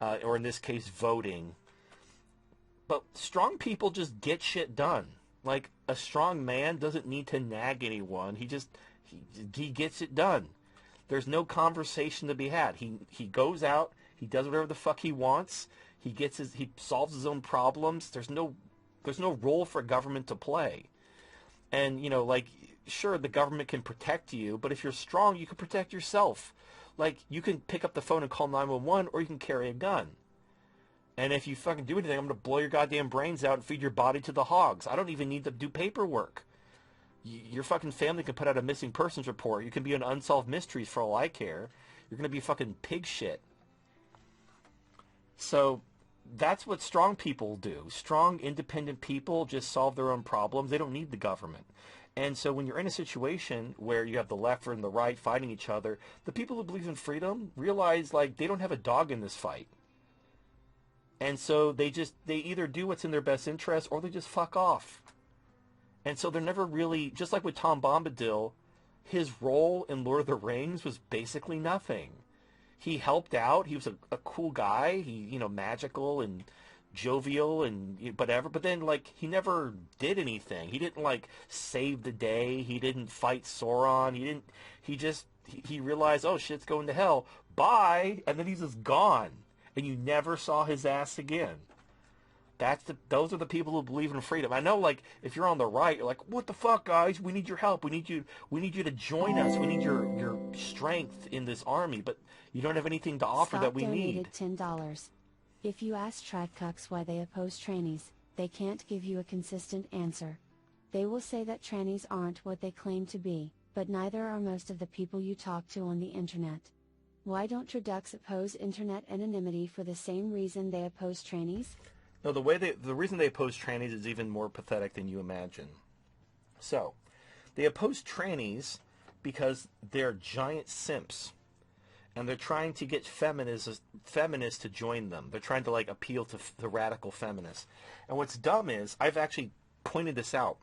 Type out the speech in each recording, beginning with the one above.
or in this case, voting. But strong people just get shit done. Like, a strong man doesn't need to nag anyone. He gets it done. There's no conversation to be had. He goes out, he does whatever the fuck he wants. He solves his own problems. There's no role for government to play. And, like, sure, the government can protect you, but if you're strong, you can protect yourself. Like, you can pick up the phone and call 911, or you can carry a gun. And if you fucking do anything, I'm going to blow your goddamn brains out and feed your body to the hogs. I don't even need to do paperwork. Your fucking family can put out a missing persons report. You can be on Unsolved Mysteries for all I care. You're going to be fucking pig shit. So that's what strong people do. Strong, independent people just solve their own problems. They don't need the government. And so when you're in a situation where you have the left and the right fighting each other, the people who believe in freedom realize, like, they don't have a dog in this fight. And so they either do what's in their best interest or they just fuck off. And so they're never really, just like with Tom Bombadil, his role in Lord of the Rings was basically nothing. He helped out. He was a cool guy. He, magical and jovial and whatever. But then, like, he never did anything. He didn't, like, save the day. He didn't fight Sauron. He realized, oh, shit's going to hell. Bye. And then he's just gone. And you never saw his ass again. Those are the people who believe in freedom. I know, like, if you're on the right, you're like, what the fuck, guys? We need your help. We need you to join us. We need your strength in this army. But you don't have anything to offer Scott that we donated need. $10. If you ask tradcucks why they oppose trannies, they can't give you a consistent answer. They will say that trannies aren't what they claim to be, but neither are most of the people you talk to on the internet. Why don't traducks oppose internet anonymity for the same reason they oppose trannies? No, the reason they oppose trannies is even more pathetic than you imagine. So, they oppose trannies because they're giant simps. And they're trying to get feminists to join them. They're trying to, like, appeal to the radical feminists. And what's dumb is, I've actually pointed this out.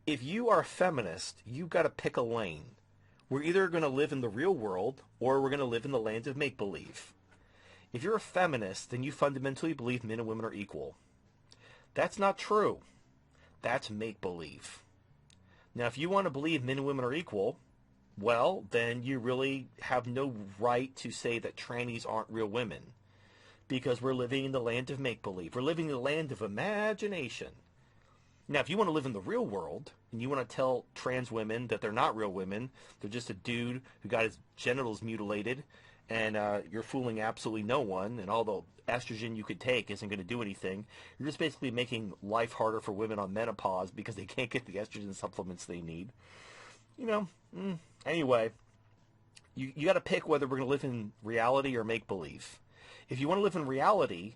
If you are a feminist, you've got to pick a lane. We're either going to live in the real world, or we're going to live in the land of make-believe. If you're a feminist, then you fundamentally believe men and women are equal. That's not true. That's make-believe. Now, if you want to believe men and women are equal, well, then you really have no right to say that trannies aren't real women. Because we're living in the land of make-believe. We're living in the land of imagination. Now, if you want to live in the real world, and you want to tell trans women that they're not real women, they're just a dude who got his genitals mutilated, and you're fooling absolutely no one, and all the estrogen you could take isn't going to do anything, you're just basically making life harder for women on menopause because they can't get the estrogen supplements they need. Anyway, you got to pick whether we're going to live in reality or make-believe. If you want to live in reality,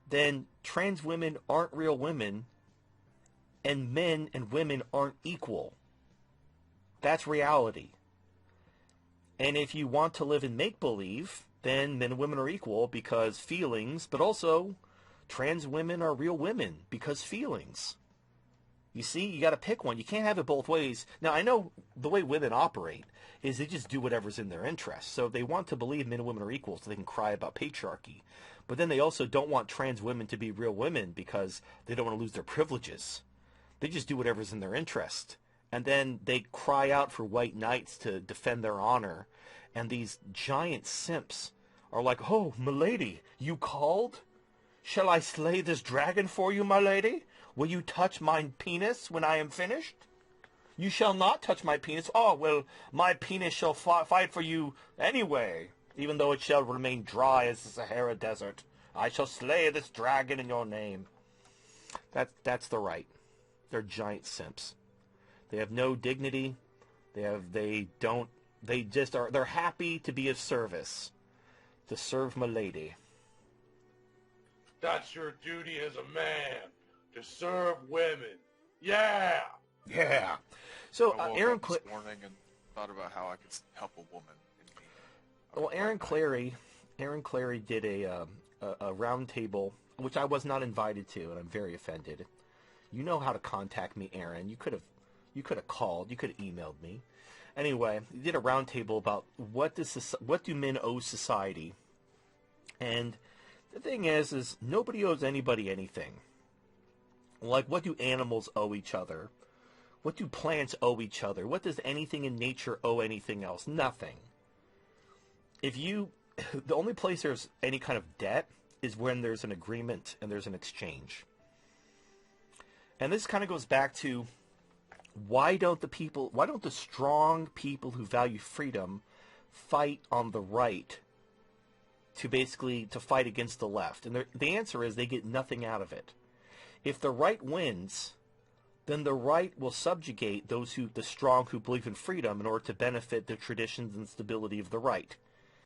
then trans women aren't real women, and men and women aren't equal. That's reality. And if you want to live in make-believe, then men and women are equal because feelings, but also trans women are real women because feelings. You see, you got to pick one. You can't have it both ways. Now, I know the way women operate is they just do whatever's in their interest. So they want to believe men and women are equal so they can cry about patriarchy. But then they also don't want trans women to be real women because they don't want to lose their privileges. They just do whatever's in their interest. And then they cry out for white knights to defend their honor. And these giant simps are like, oh, milady, you called? Shall I slay this dragon for you, my lady? Will you touch my penis when I am finished? You shall not touch my penis. Oh, well, my penis shall fight for you anyway, even though it shall remain dry as the Sahara Desert. I shall slay this dragon in your name. That's the right. They're giant simps. They have no dignity. They're happy to be of service. To serve my lady. That's your duty as a man, to serve women. Yeah! Yeah. So, I woke Aaron up this morning and thought about how I could help a woman in need. Well, Aaron Clary did a round table, which I was not invited to, and I'm very offended. You know how to contact me, Aaron. You could have called. You could have emailed me. Anyway, he did a round table about what do men owe society. And the thing is nobody owes anybody anything. Like, what do animals owe each other? What do plants owe each other? What does anything in nature owe anything else? Nothing. The only place there's any kind of debt is when there's an agreement and there's an exchange. And this kind of goes back to why don't the strong people who value freedom fight on the right to fight against the left? And the answer is they get nothing out of it. If the right wins, then the right will subjugate the strong who believe in freedom in order to benefit the traditions and stability of the right.